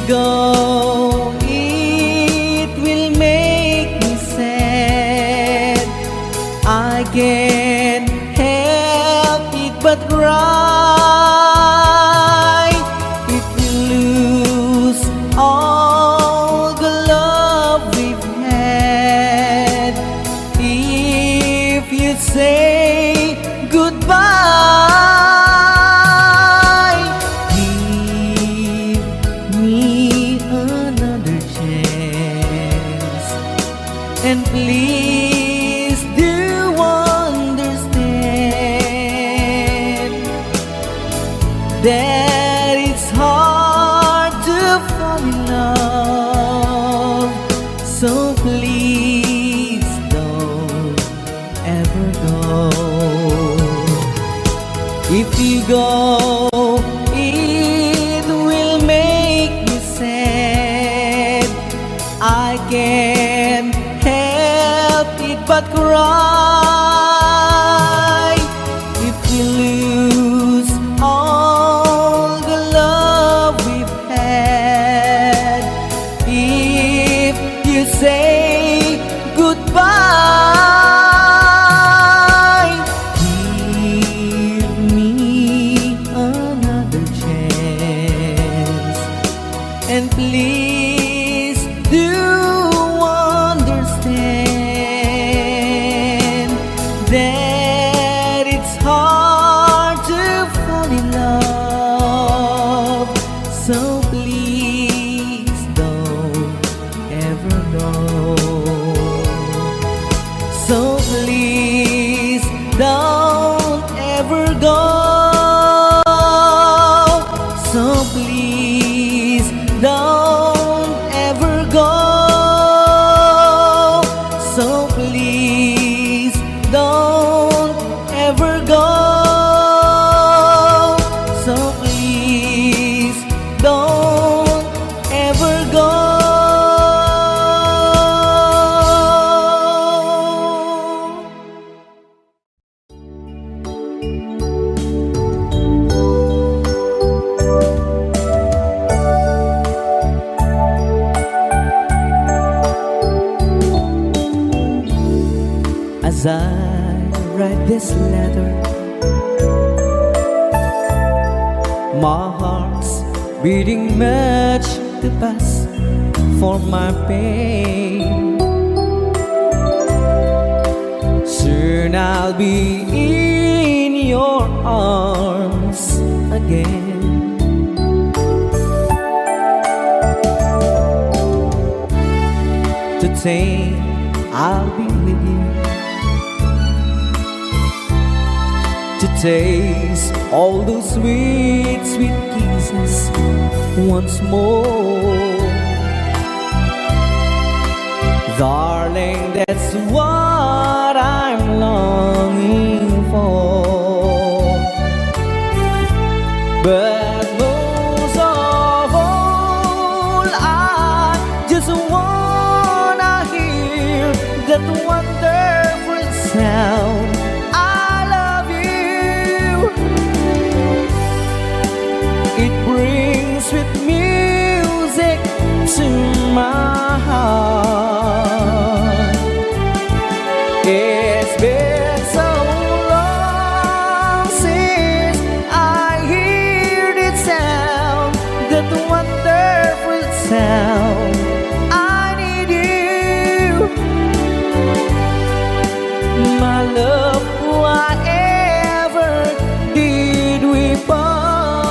go, it will make me sad. I can't help it but cry if we lose all the love we've had. If you say goodbye, give me another chance, and please do understand that it's hard to fall in love. So please don't ever go. If you go, it will make me sad. I can't help it but cry if we lose all the love we've had. If you say goodbye, give me another chance, and please do understand that it's hard to fall in love. So please don't ever go. So please don't ever go. So please don't ever go. So please don't ever go. So please don't ever go. As I write this letter, my heart's beating much too fast for my pain. Soon I'll be in your arms again. Today I'll be with you to taste all those sweet, sweet kisses once more. Darling, that's what I'm longing for. But most of all, I just wanna hear that wonderful sound, I love you. It brings sweet music to my heart. It's been so long since I heard it sound, that wonderful sound. I need you, my love. Whatever did we part?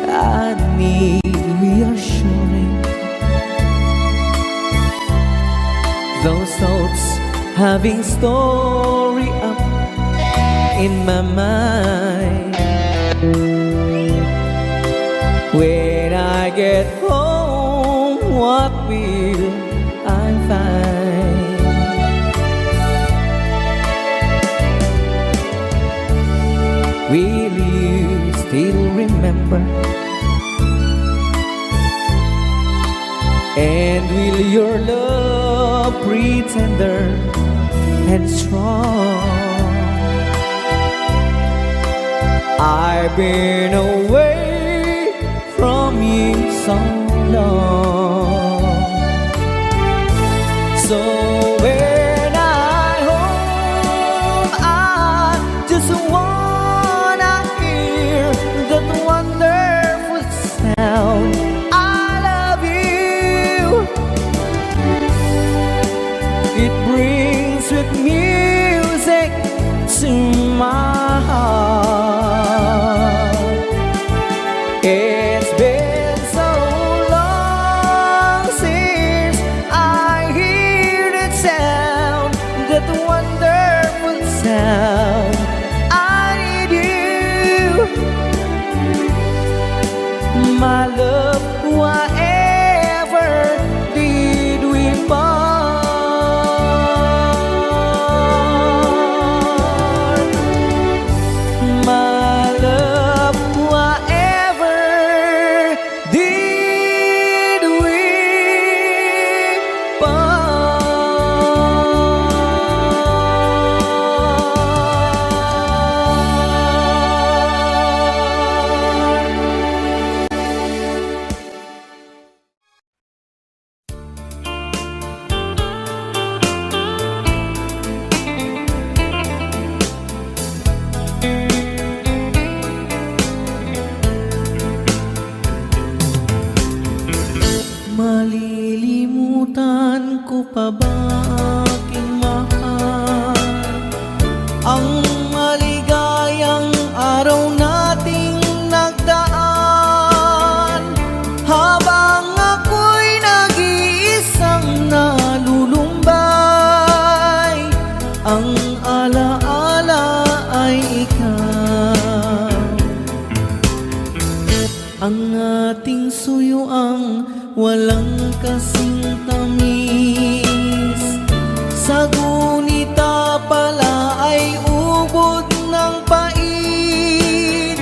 I need reassuring. Those thoughts having story up in my mind. When I get home, what will I find? Will you still remember? And will your love breathe tender and strong? I've been away from you so long. So when I home, I just wanna hear that wonderful sound. I love you. It brings with music to my heart. It's been so long since I hear that sound, that wonderful sound. I need you, my love. Whatever did we part? My love, whatever did we part? Malilimutan ko pa ba aking mahal ang maligayang araw nating nagdaan, habang ako'y nag-iisang nalulumbay. Ang alaala ay ikaw, ang ating suyuang walang kasing tamis. Sa gunita pala ay ubod ng pait.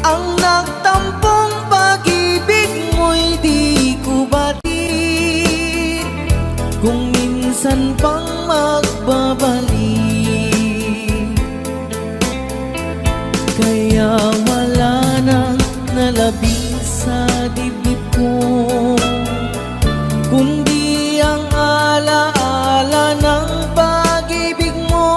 Ang nagtampong pag-ibig mo'y di ko batid, kung minsan pang magbabalik. Kaya wala nang nalabing sa dibdib ko, kundi ang alaala ng pag-ibig mo.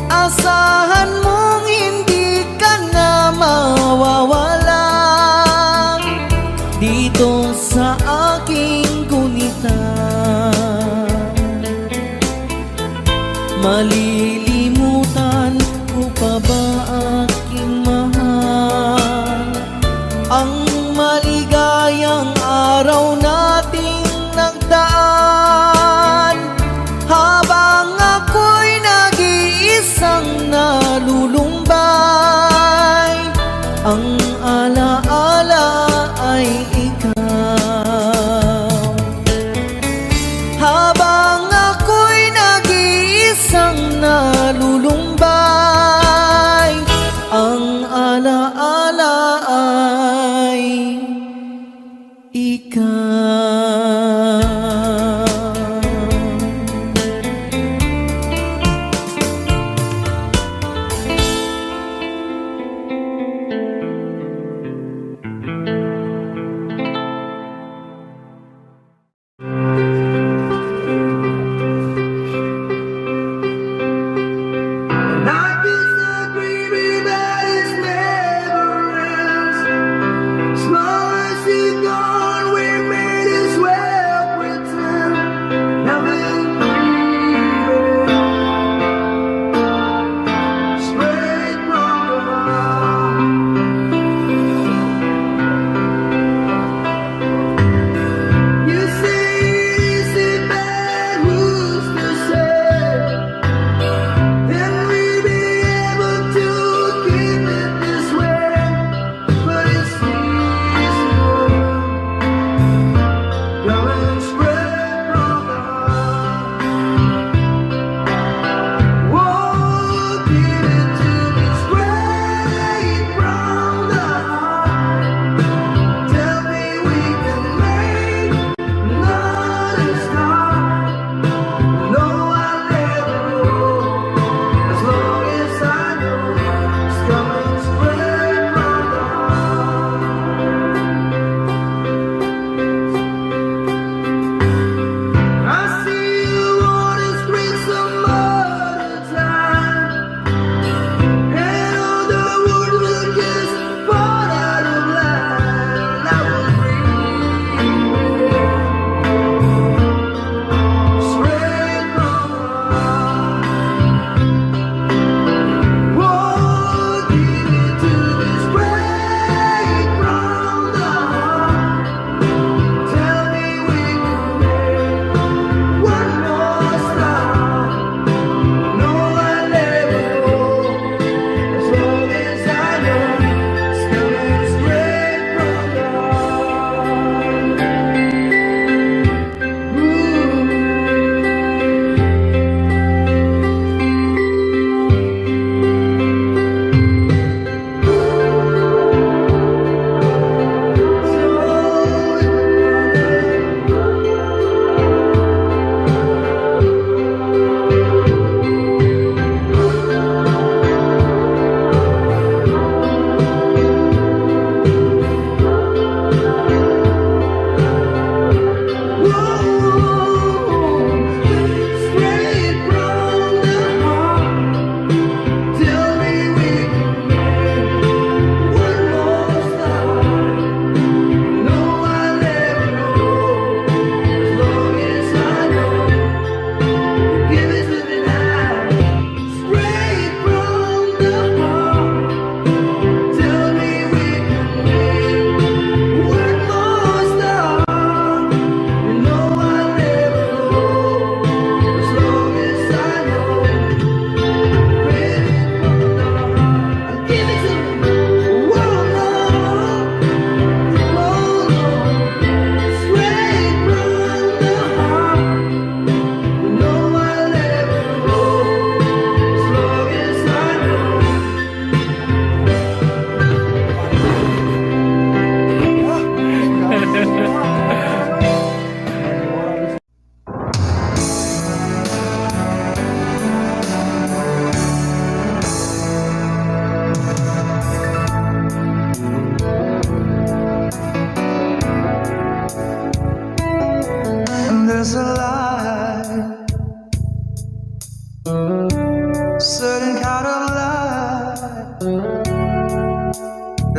Asahan mong hindi ka na mawawala dito sa aking gunita. Malilimutan ko pa ba aking mahal ang maligayang araw nating nagdaan, habang ako'y nag-iisang nalulumbay. Ang alaala ay ikaw, habang ako'y nag-iisang nalulumbay. Ang alaala ay ikaw.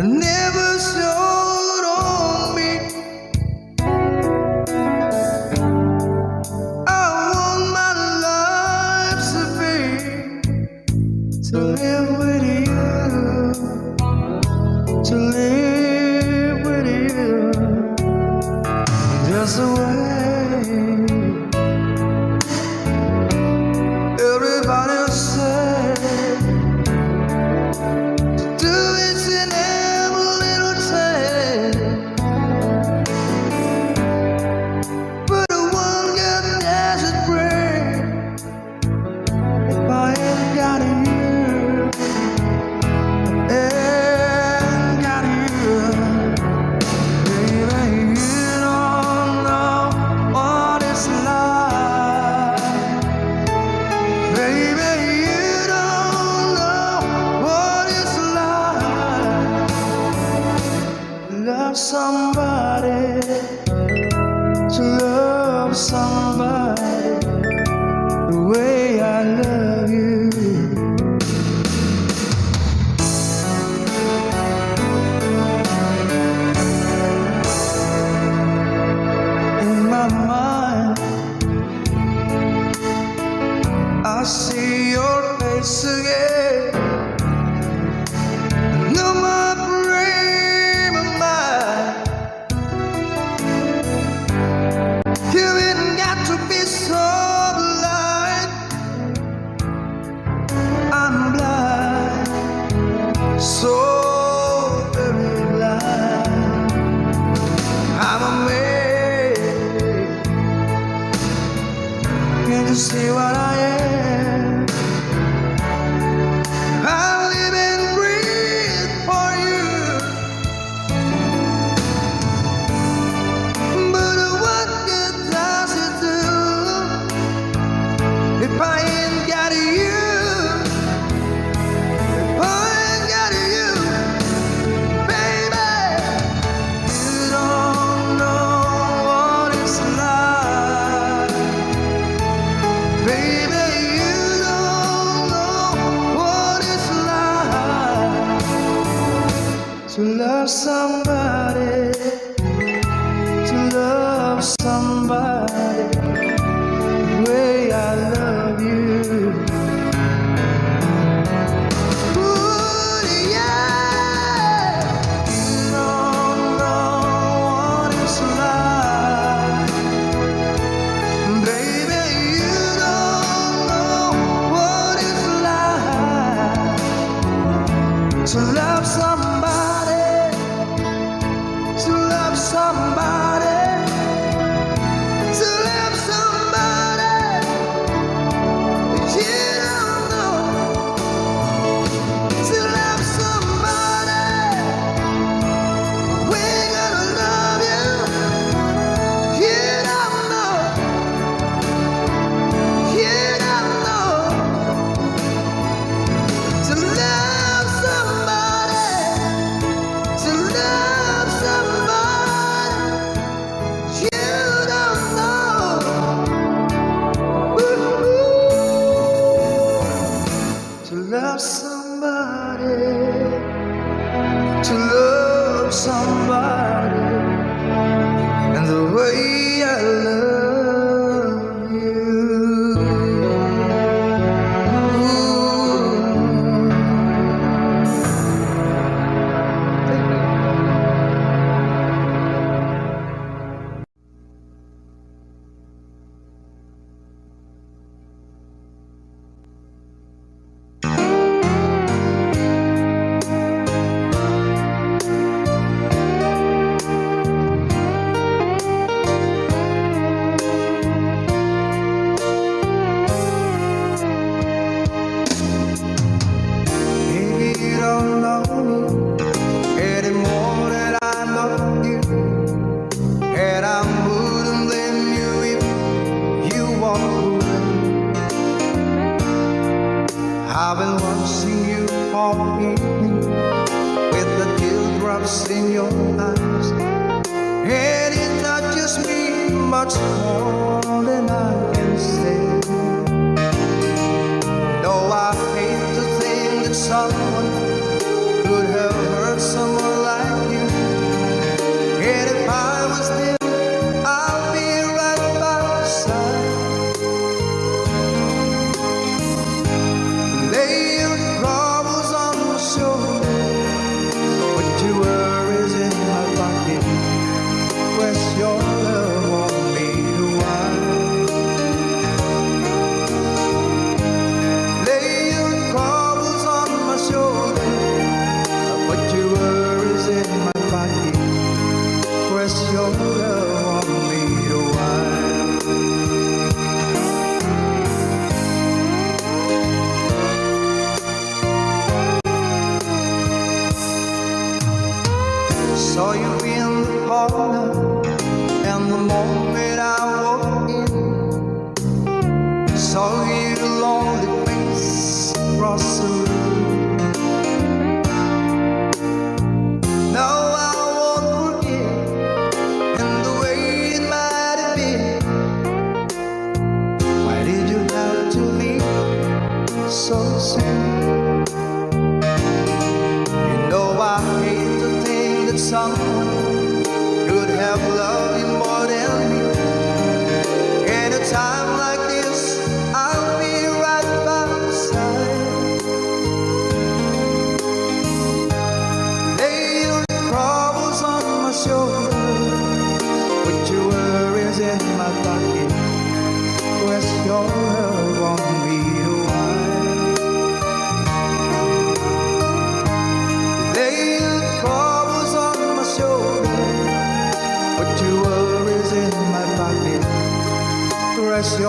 never showed on me. I want my life to be, to live with you, to live with you, just the way everybody else said. Do it in every little thing, but the one get desert brain. If I ain't got you, ain't got you, baby, you don't know what it's like. Baby, you don't know what it's like. Love somebody, to love somebody the way I love you. In my mind, I see your face again. No more frame of mind. You ain't got to be so blind. I'm blind, so very blind. I'm amazed. Can't you see what I am? I live and breathe for you. But what good does it do if I ain't got you? If I ain't got you, baby, you don't know what it's like. Baby, you don't know what it's like to love somebody, to love somebody the way I love you. Ooh, yeah. You don't know what it's like. Baby, you don't know what it's like to love somebody, to love somebody, to love somebody you don't know, to love somebody. We're gonna love you. You don't know, you don't know, to love somebody, to love somebody you don't know. Ooh, to love somebody, to love somebody, and the way I love you. Maybe you don't know me any more than I know you, and I wouldn't blame you if you walk away. I've been watching you all evening with the teardrops in your eyes, and it touches me much more than I can say. Though I hate to think that someone sin. You know I hate to think that someone could have loved you more than me. In a time like this, I'll be right by your side. Lay your troubles on my shoulder, put your worries in my pocket. Rest your love on me a while. Lay your troubles on my shoulder, put your worries in my pocket. Rest your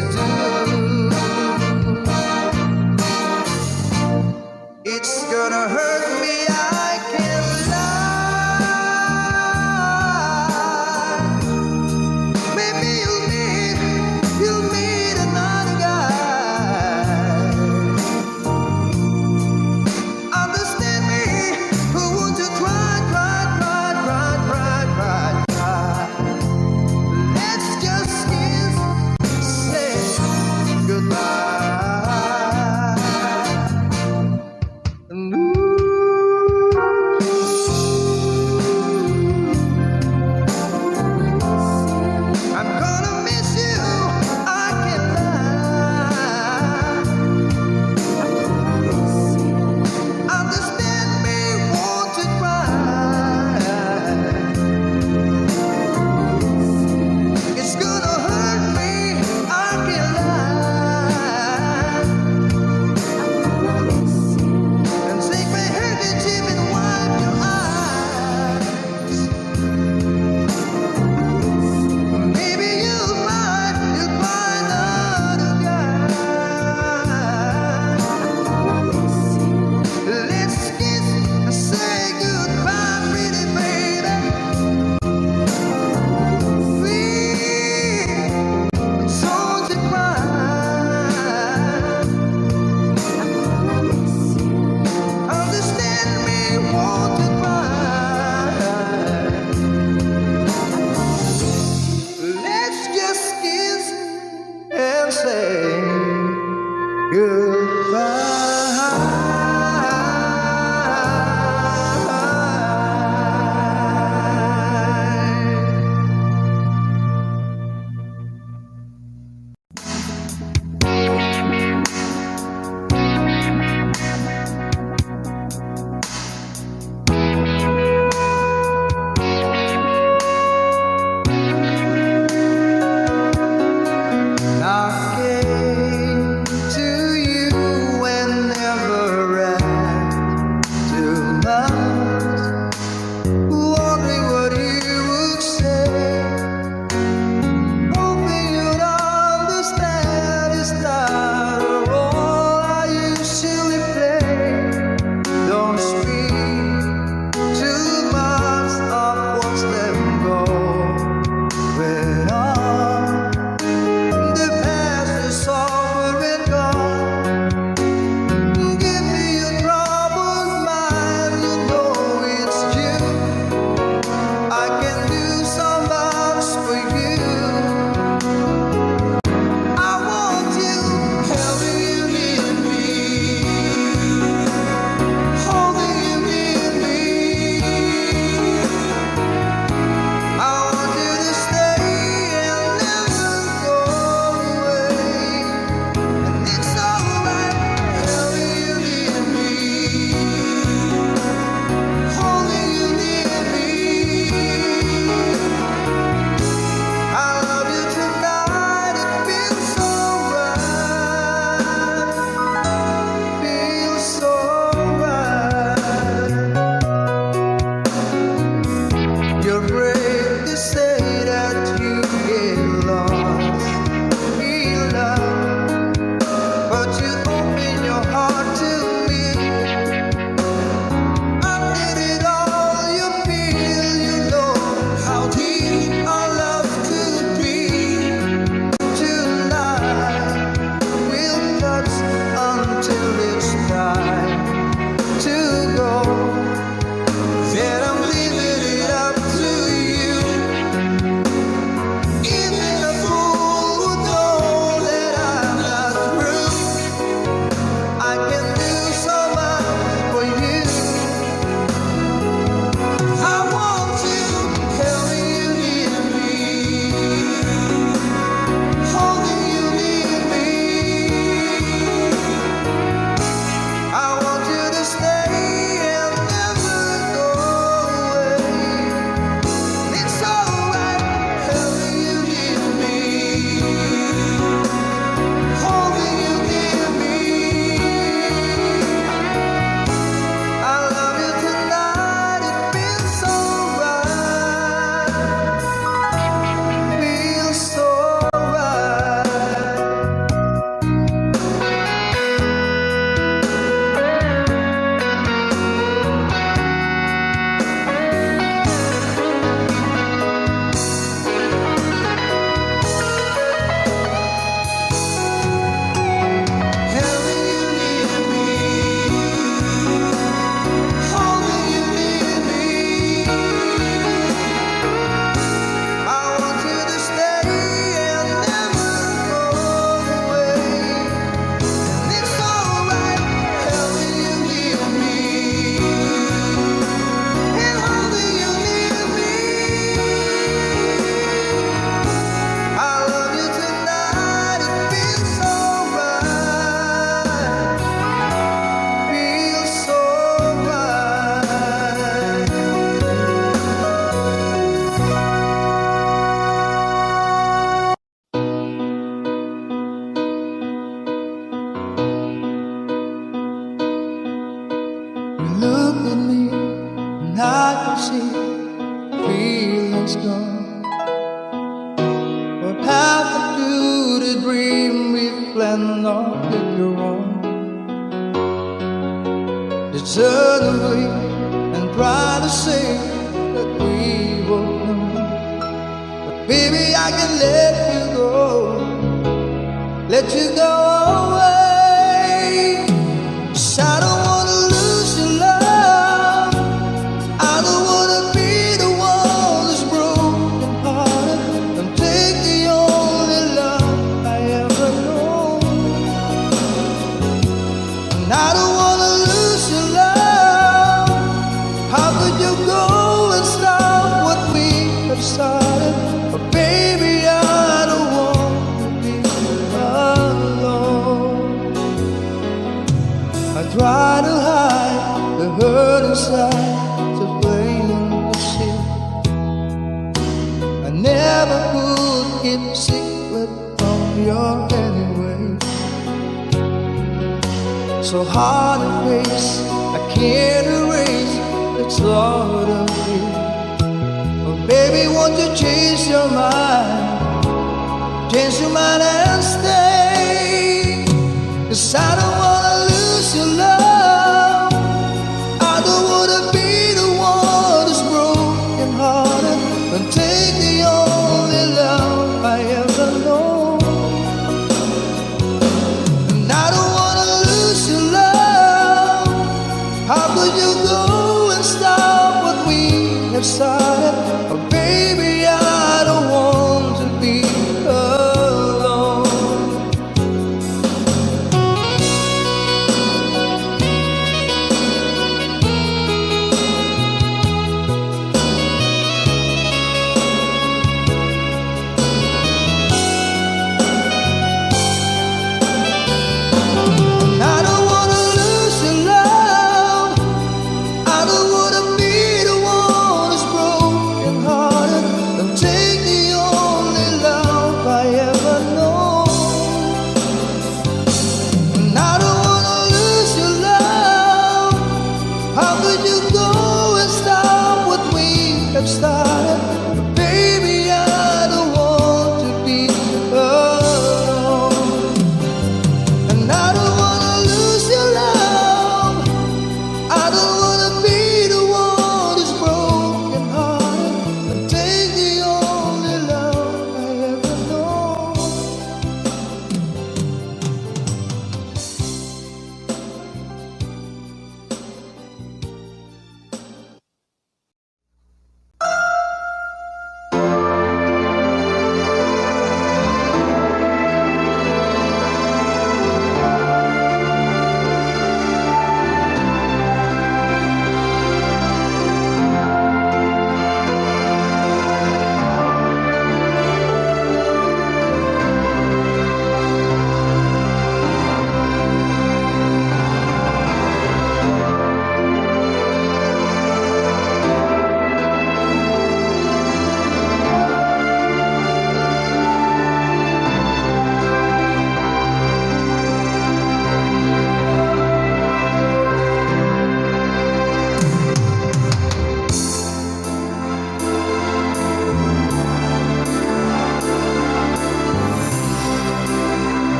to do. It's gonna hurt me, I can't lie. Maybe you'll meet another guy. Understand me, who wants to try. Let's just kiss, say goodbye. And I'm gonna miss you, I can't lie. Understand me, won't you cry? It's gonna hurt me, I can't lie. And take my handkerchief and wipe your eyes. Maybe you'll find another guy. Let's kiss and say goodbye, pretty baby. Please, don't you cry. Understand me, won't you cry? Let's just kiss and say goodbye. I came to you and see feelings gone. What happened to the dream we planned on later on? They turn away and try to say that we both know. But baby, I can let you go, let you go away. 'Cause I don't wanna lose your love. I don't wanna be the one who's broken hearted and take the only love I ever know. And I don't wanna lose your love. How could you go and stop what we have started? But baby, I don't want to be alone. I try to hide the hurt inside to blame the shit. I never could keep secret from you anyway. So hard to face, I can't erase the thought of you. But baby, won't you change your mind? Change your mind and stay. 'Cause I don't wanna lose your love. I don't wanna be the one who's broken hearted and take the only love I ever know. And I don't wanna lose your love. How could you go and stop what we have started? Oh, baby, I don't want to be alone.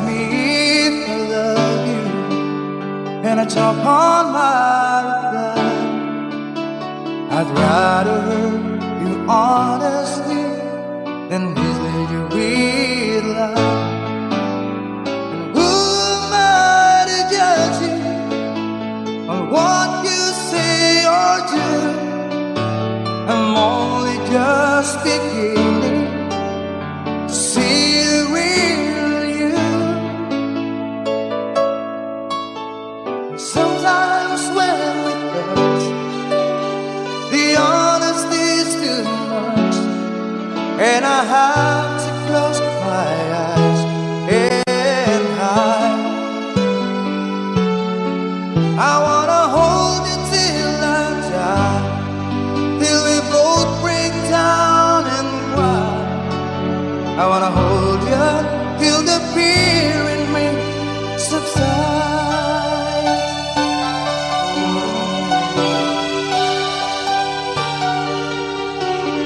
ask me if I love you, and I talk on my reply, I'd rather hurt you honestly than mislead you with lies. And who am I to judge you on what you say or do? I'm only just beginning to see the real you. And sometimes when we touch, the honesty's too much, and I have to close my eyes and hide. I wanna hold you till I die, till we both break down and cry. I wanna hold you till the fear in me subsides.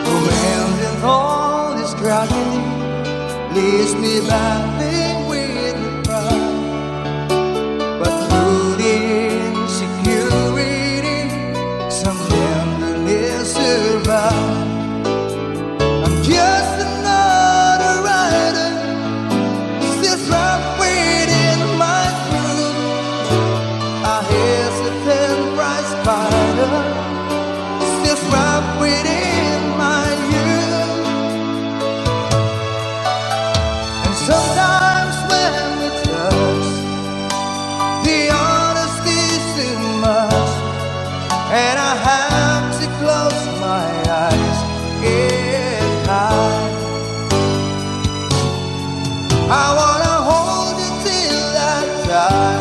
Romance and all this tragedy leaves me battling with the pride, but through the insecurity, some tenderness survives. I'm just another rider, still trapped within my groove. A hesitant bright spider, still trapped within my youth. And sometimes when we touch, the honesty's too much, and I have to close my eyes and hide. I wanna hold you till I die,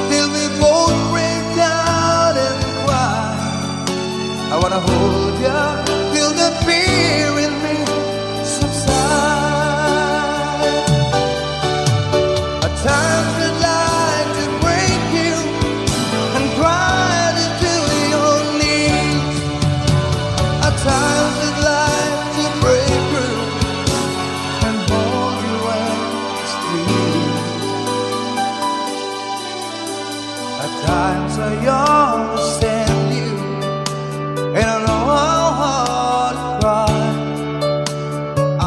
till we both break down and cry. I wanna hold you till the fear in me subsides. At times I'd like to break you and cry into your knees. At times I'd like to break through and hold you endlessly. At times I understand you, and I know how hard to cry.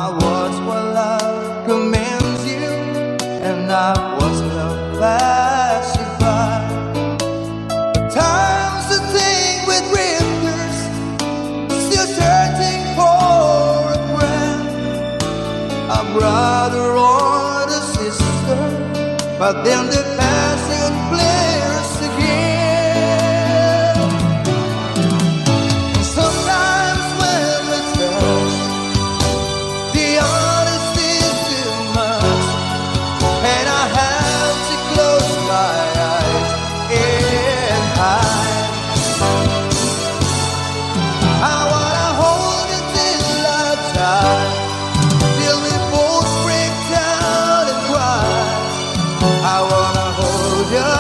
I was what love commands you, and I was love pacified. At times I think with rifters, still searching for a friend, a brother or a sister, but then the passion flares again. And sometimes when we touch, the honesty's too much, and I have to close my eyes and hide. I wanna hold you till I die, till we both break down and cry. I wanna hold you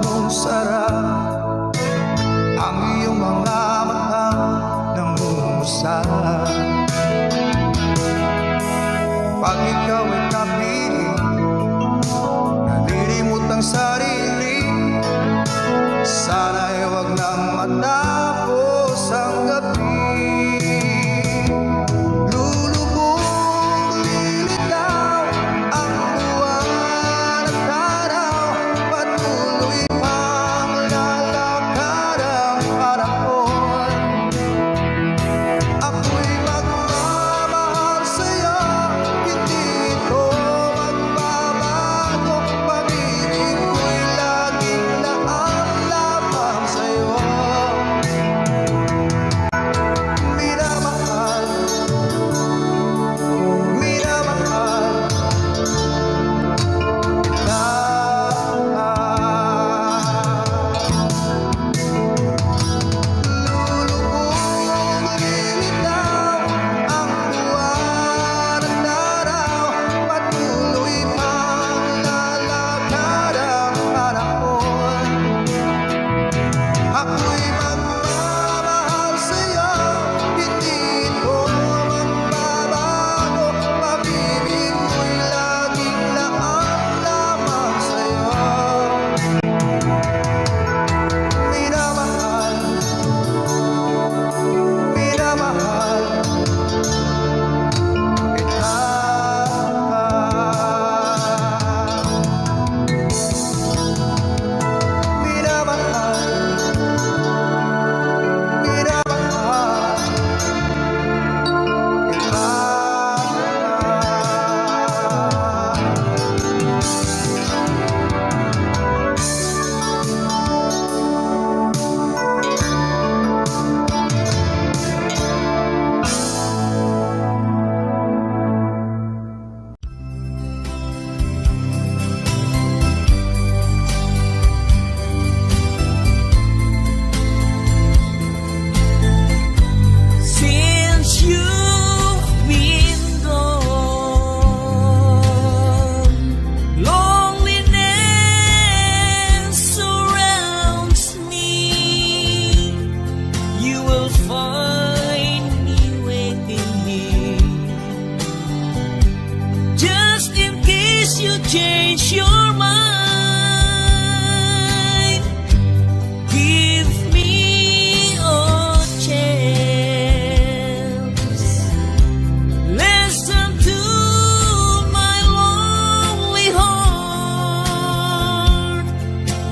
ganong sarap ang iyong mga mata nangungusap. Pag ikaw ay kapiling, nalilimot ang sarili. Sana'y wag nang matapos ang gabi. Lulubog, lilitaw ang buwan at araw. Patuloy pang lalakad ang panahon. Ako'y magmamahal sa'yo, hindi ito magbabago. Pag-ibig ko'y laging laan lamang sa'yo. Minamahal, minamahal kita. Lulubog, lilitaw ang buwan at araw. Patuloy pang lalakad ang panahon. Ako'y magmamahal sa'yo, hindi ito magbabago. Pag-ibig ko'y laging laan lamang sa'yo. Minamahal, minamahal kita. Minamahal, minamahal kita. Since you've been gone, loneliness surrounds me. You will find me waiting here, just in case you change your mind. Give me a chance. Listen to my lonely heart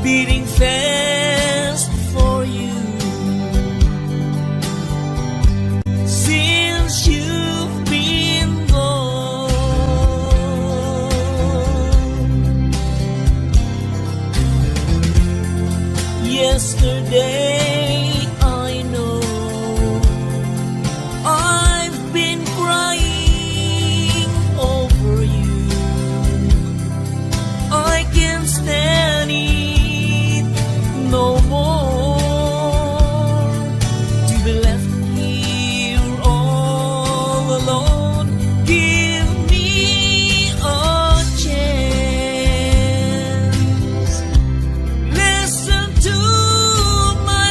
beating fast for you. Since you've been gone, yesterday I know I've been crying over you. I can't stand it no more, to be left here all alone. Give me a chance. Listen to my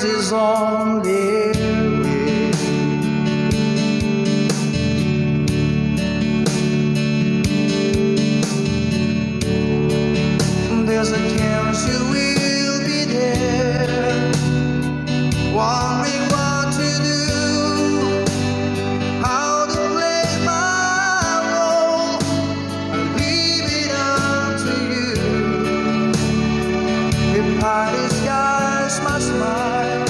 is his only way. There's a chance you will be there, wondering what to do, how to play my role. I leave it up to you. If pie disguise my smile,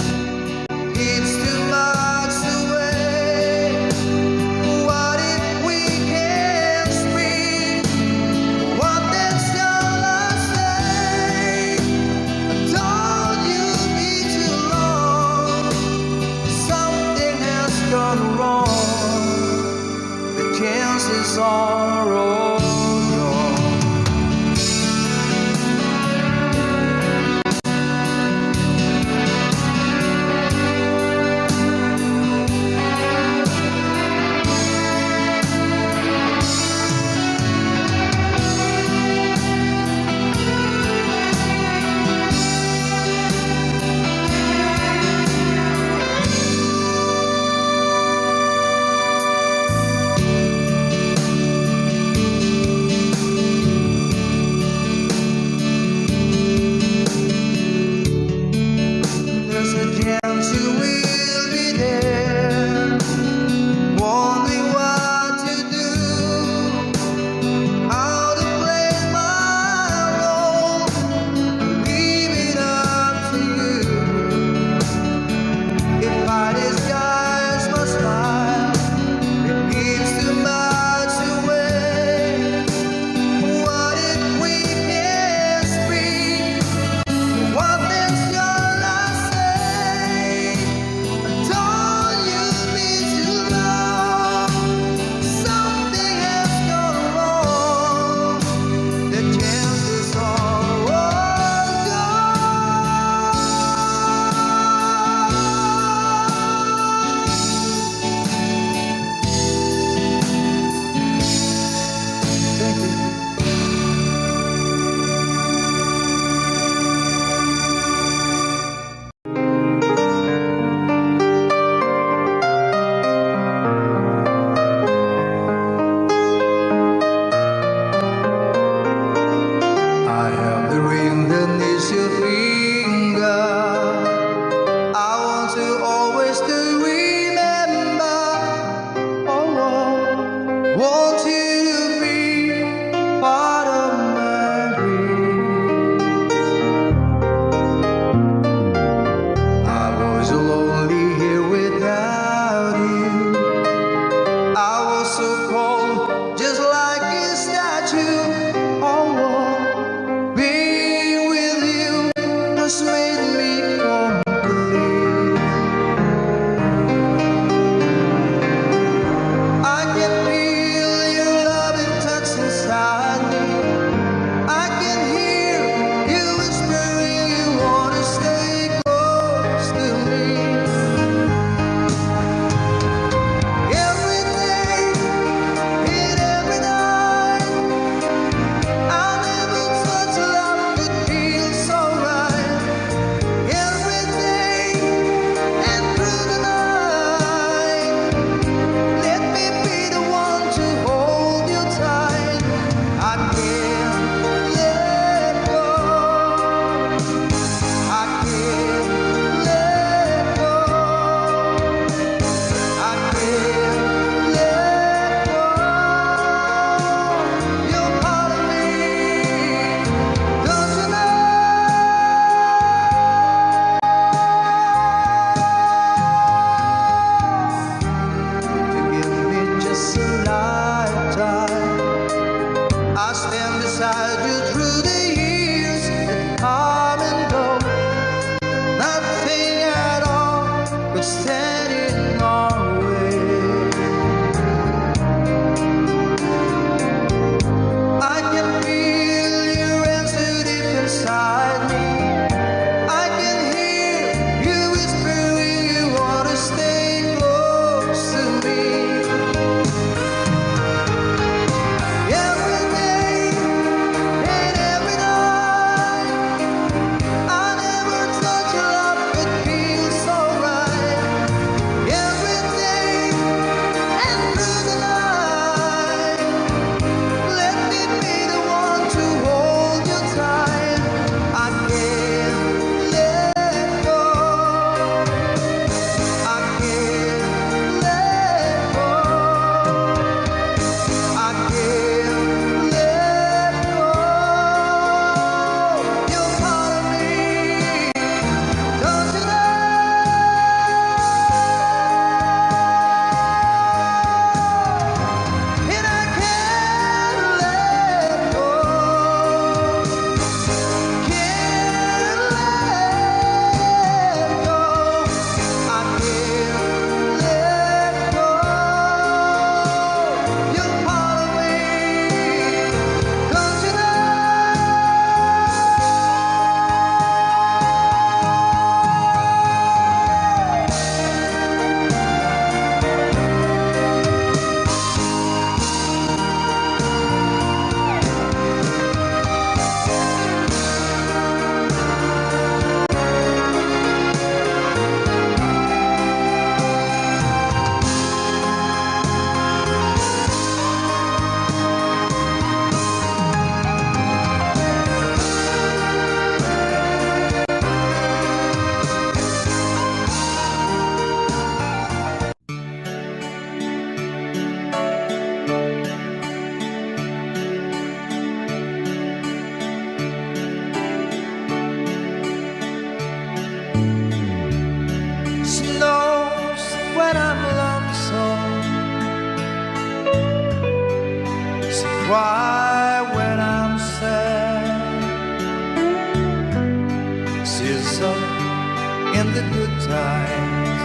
in the good times.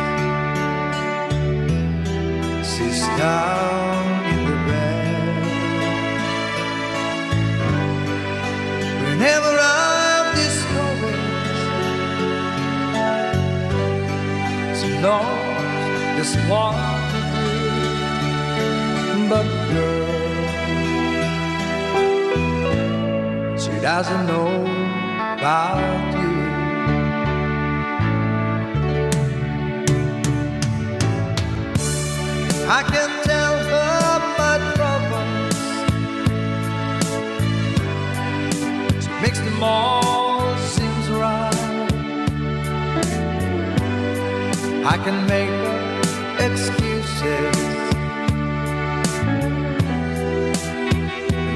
Sits down in the bed. Whenever I'm discouraged, she knows just what to do. But girl, she doesn't know about you. I can tell her my troubles. She makes them all seems right. I can make her excuses,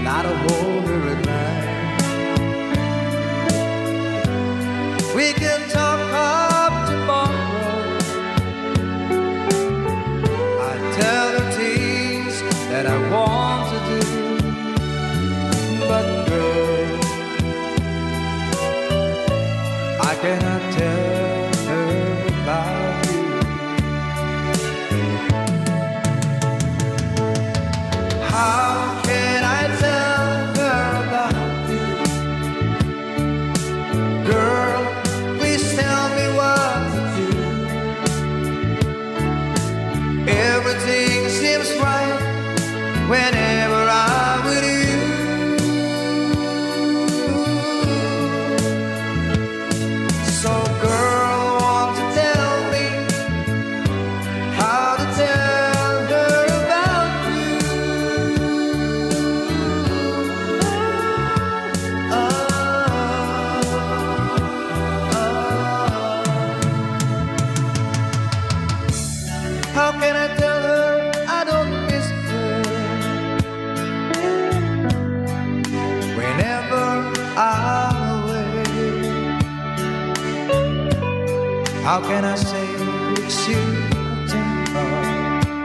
not a hold her at night. We can talk up tomorrow. I tell her things that I want to do. But girl, I cannot tell her about you. How can I tell her about you? Girl, please tell me what to do. Everything seems right whenever I'm with you. So girl, want to tell me how to tell her about you. How can I tell her I don't miss her whenever I'm away? How can I say she'll temper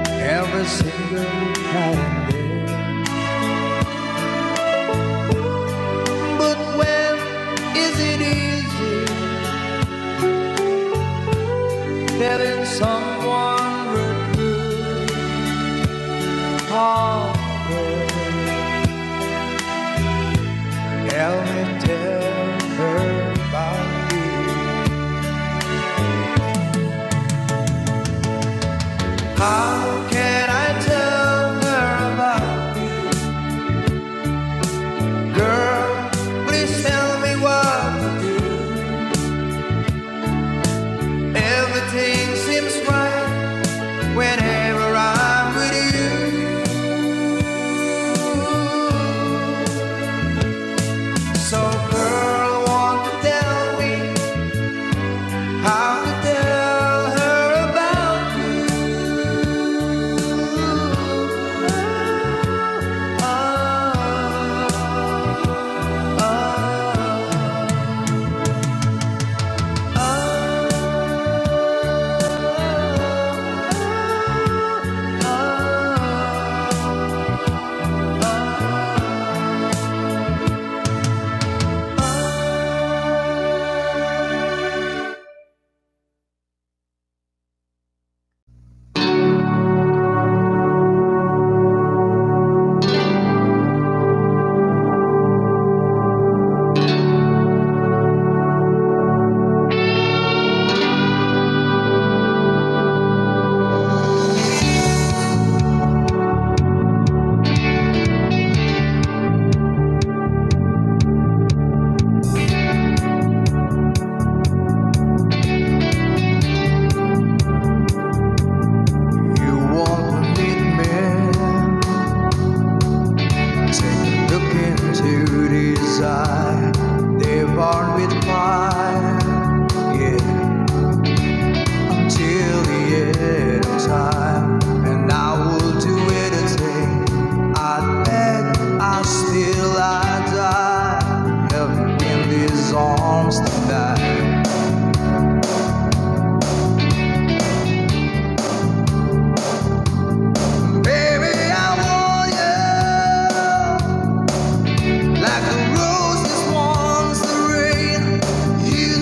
every single night and day? But when is it easy telling someone we're good? Oh, girl, help me tell her about you. How can I tell her about you? Girl, please tell me what to do. Everything seems right whenever I'm with you. So girl, want to tell me how to tell her about you. You want to meet me? Take a look into these eyes. They burn with fire, yeah, until the end of time. And I will do anything. I beg, I still, I die. Help me in these arms tonight. Baby, I want you like the roses wants the rain. You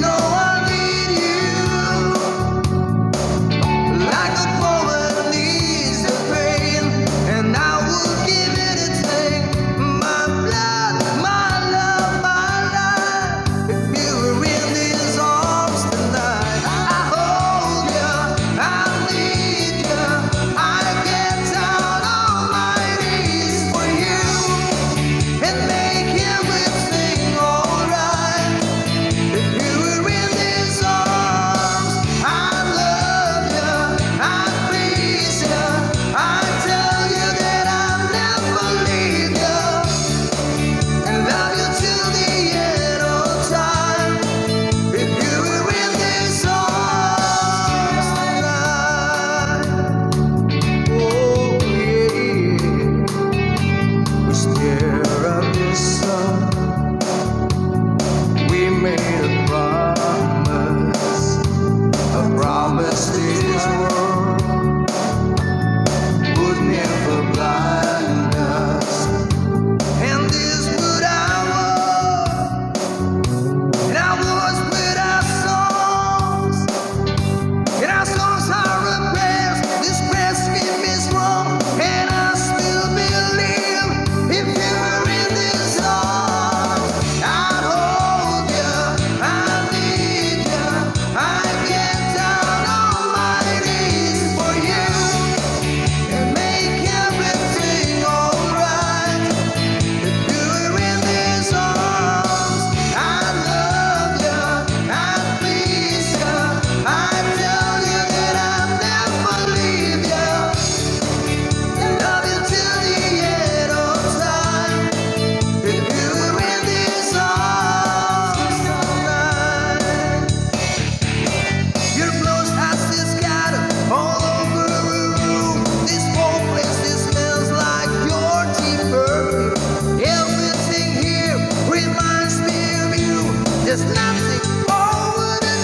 over the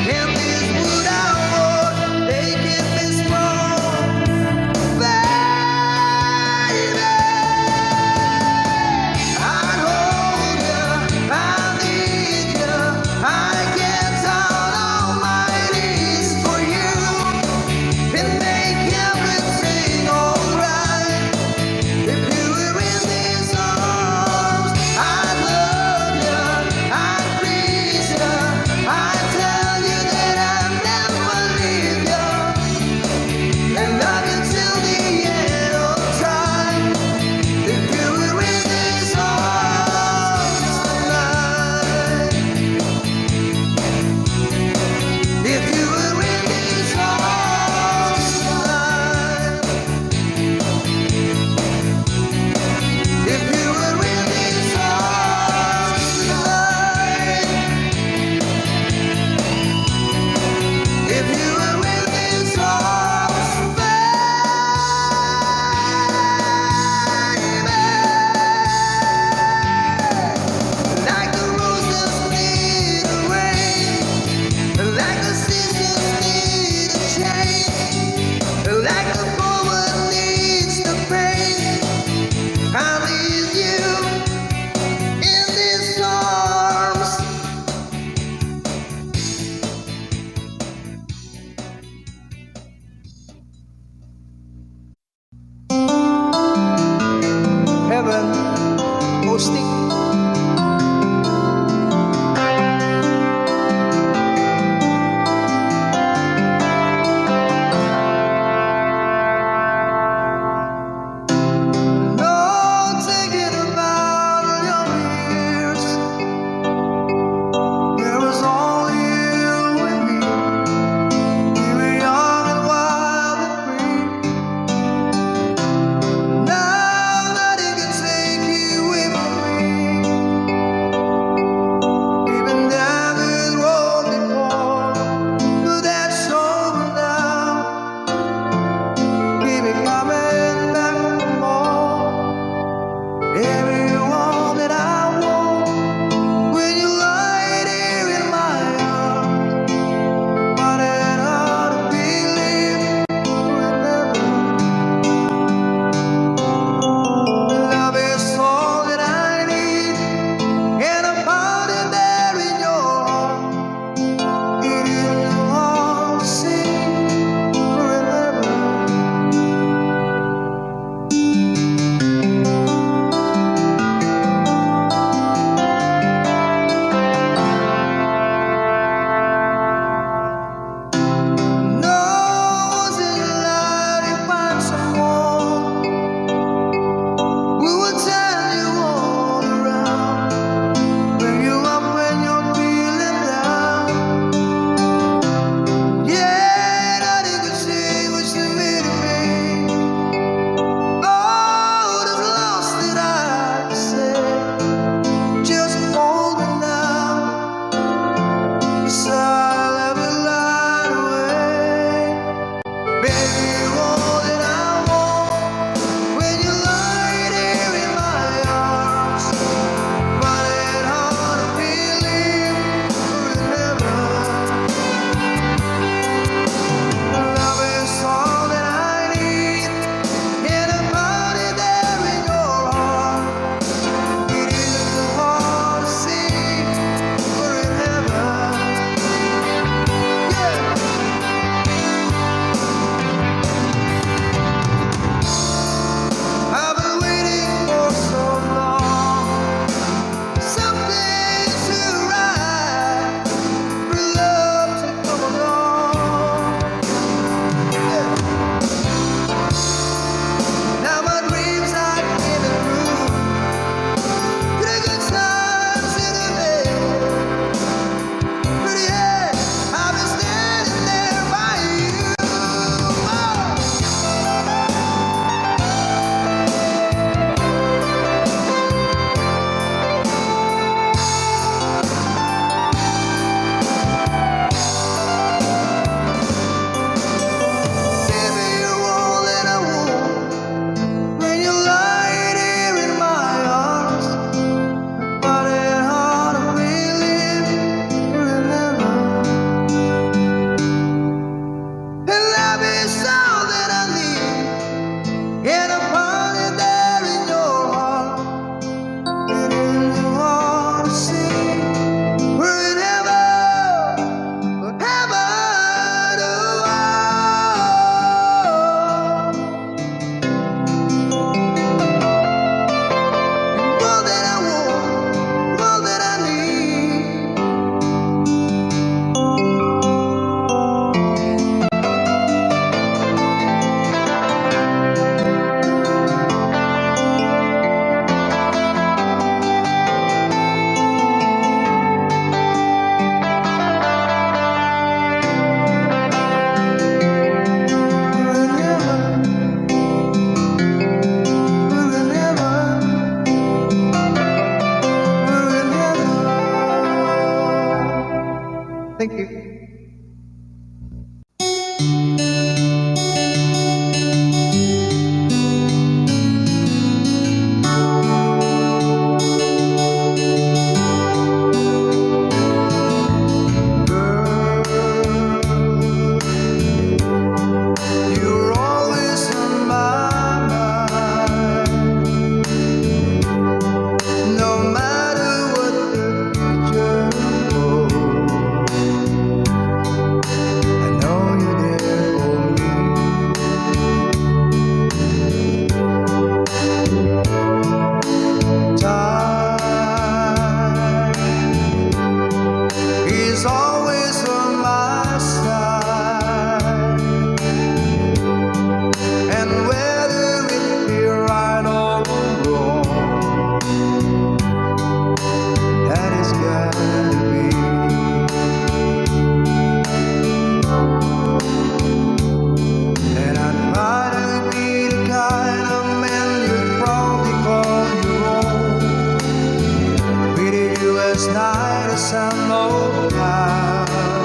And this wood I wore, they keep me strong, baby. I'd hold you, I need you, Thank you. You're always on my mind, no matter what the future holds. I know you're there for me. Time is always on my side, and whether it be right or wrong, that is gotta be. And I'd rather be the kind of man you'd probably call your own. Treated you as nice as I know how.